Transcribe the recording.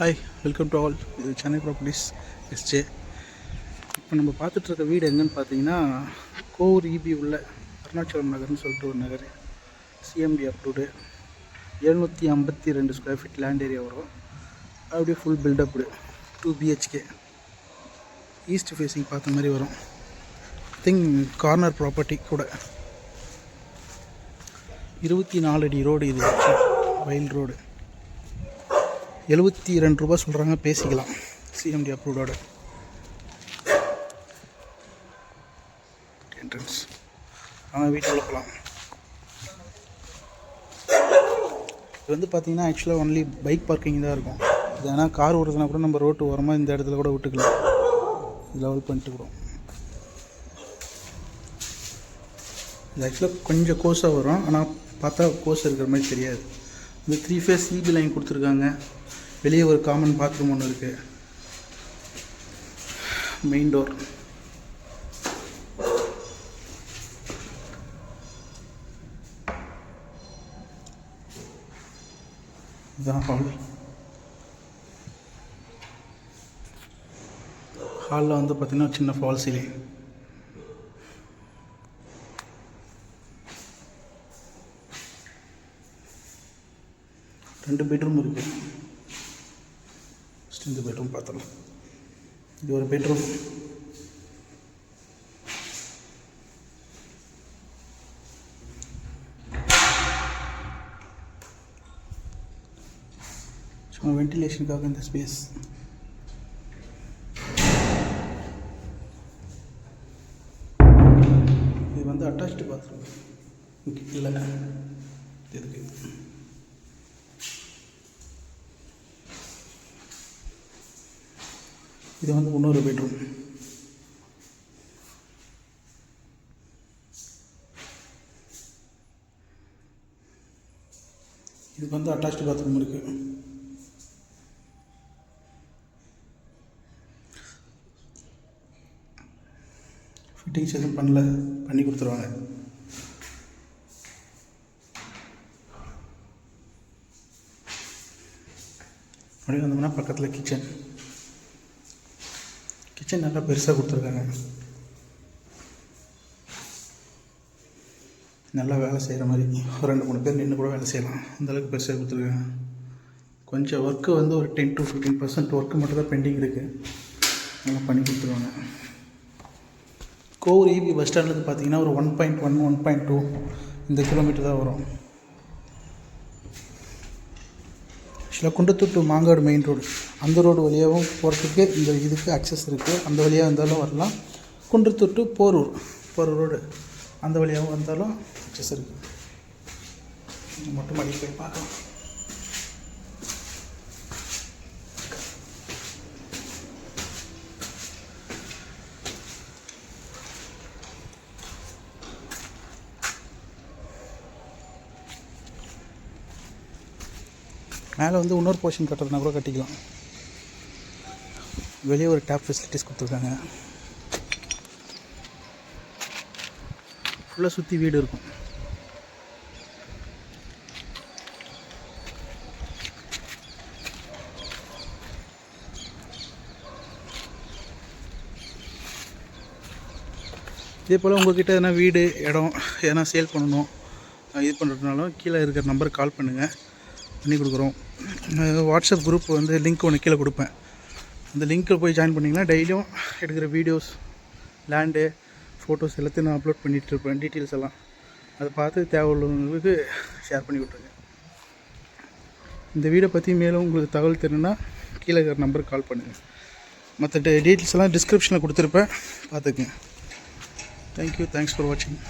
Hi, welcome to all. இது Chennai properties SJ. இப்போ நம்ம பார்த்துட்ருக்க வீடு எங்கன்னு பார்த்தீங்கன்னா, கோவூர் இபி உள்ள அருணாச்சலம் நகர்னு சொல்லிட்டு ஒரு நகர். CMD approved 752 square feet land area வரும். அப்படியே full built up 2 BHK east facing பார்த்த மாதிரி வரும். திங் கார்னர் ப்ராப்பர்ட்டி கூட 24 அடி ரோடு. இது வயல் ரோடு. 72 ரூபா சொல்கிறாங்க, பேசிக்கலாம். சிஎம்டி அப்ரூவ்டோட என்ட்ரன்ஸ். ஆனால் வீட்டுக்குள்ள போகலாம். இது வந்து பார்த்திங்கன்னா ஆக்சுவலாக ஒன்லி பைக் பார்க்கிங் தான் இருக்கும். இது ஏன்னா கார் ஓடுறதுனா கூட நம்ம ரோட்டு ஓரமாக இந்த இடத்துல கூட விட்டுக்கலாம், லெவல் பண்ணிட்டுக்கிறோம். இது ஆக்சுவலாக கொஞ்சம் கோஸாக வரும், ஆனால் பார்த்தா கோஸ் இருக்கிற மாதிரி தெரியாது. இந்த 3 ஃபேஸ் இபி லைன் கொடுத்துருக்காங்க. வெளியே ஒரு காமன் பாத்ரூம் ஒன்று இருக்குது. Main door. இதுதான் ஹால். ஹாலில் வந்து பார்த்திங்கன்னா சின்ன ஃபால் சீலிங். ரெண்டு பெட்ரூம் இருக்குது. இந்த பெட்ரூம் பார்த்தலாம். இது ஒரு பெட்ரூம். சும்மா வென்டிலேஷனுக்காக இந்த ஸ்பேஸ். இது வந்து அட்டாச்டு பாத்ரூம் இல்லை. இதுக்கு இது வந்து இன்னொரு பெட்ரூம். இதுக்கு வந்து அட்டாச்டு பாத்ரூம் இருக்குது. ஃபிட்டிங்ஸ் எதுவும் பண்ணி கொடுத்துருவாங்க. அப்படியே வந்தோம்னா பக்கத்தில் கிச்சன் நல்லா பெருசாக கொடுத்துருக்காங்க. நல்லா வேலை செய்கிற மாதிரி ஒரு 2-3 பேர் நின்று கூட வேலை செய்யலாம், அந்தளவுக்கு பெருசாக கொடுத்துருக்காங்க. கொஞ்சம் ஒர்க்கு வந்து ஒரு 10 to 15% ஒர்க்கு மட்டும் தான் பெண்டிங் இருக்குது. நல்லா பண்ணி கொடுத்துருவாங்க. கோவூர் இபி பஸ் ஸ்டாண்ட்லேருந்து பார்த்தீங்கன்னா ஒரு 1.1 1.2 இந்த கிலோமீட்டர் தான் வரும். ஆக்சுவலாக Kundrathur to Mangadu main road, அந்த ரோடு வழியாகவும் போகிறதுக்கு இந்த இதுக்கு அக்சஸ் இருக்குது. அந்த வழியாக வந்தாலும் வரலாம். குன்றத்தூர் டு போரூர் ரோடு அந்த வழியாகவும் வந்தாலும் அக்சஸ் இருக்குது. மட்டும் மடி போய் பார்க்கலாம். மேலே வந்து இன்னொரு போர்ஷன் கட்டுறதுனா கூட கட்டிக்கலாம். வெளியே ஒரு டேப் ஃபெசிலிட்டிஸ் கொடுத்துருக்காங்க. ஃபுல்லாக சுற்றி வீடு இருக்கும். இதே போல் உங்கள்கிட்ட எதனா வீடு இடம் எதனா சேல் பண்ணணும், இது பண்ணுறதுனாலும் கீழே இருக்கிற நம்பருக்கு கால் பண்ணுங்கள், பண்ணி கொடுக்குறோம். வாட்ஸ்அப் குரூப் வந்து லிங்க் ஒன்று கீழே கொடுப்பேன். அந்த லிங்க்கில் போய் ஜாயின் பண்ணிங்கன்னா டெய்லியும் எடுக்கிற வீடியோஸ், லேண்டு, ஃபோட்டோஸ் எல்லாத்தையும் நான் அப்லோட் பண்ணிகிட்ருப்பேன். டீட்டெயில்ஸ் எல்லாம் அதை பார்த்து தேவையுள்ளவங்களுக்கு ஷேர் பண்ணி விட்ருங்க. இந்த வீடை பற்றி மேலும் உங்களுக்கு தகவல் தெரியணுன்னா கீழே இருக்கிற நம்பருக்கு கால் பண்ணுங்கள். மற்ற டீட்டெயில்ஸ் எல்லாம் டிஸ்கிரிப்ஷனில் கொடுத்துருப்பேன், பார்த்துக்குங்க. தேங்க்யூ, தேங்க்ஸ் ஃபார் வாட்சிங்.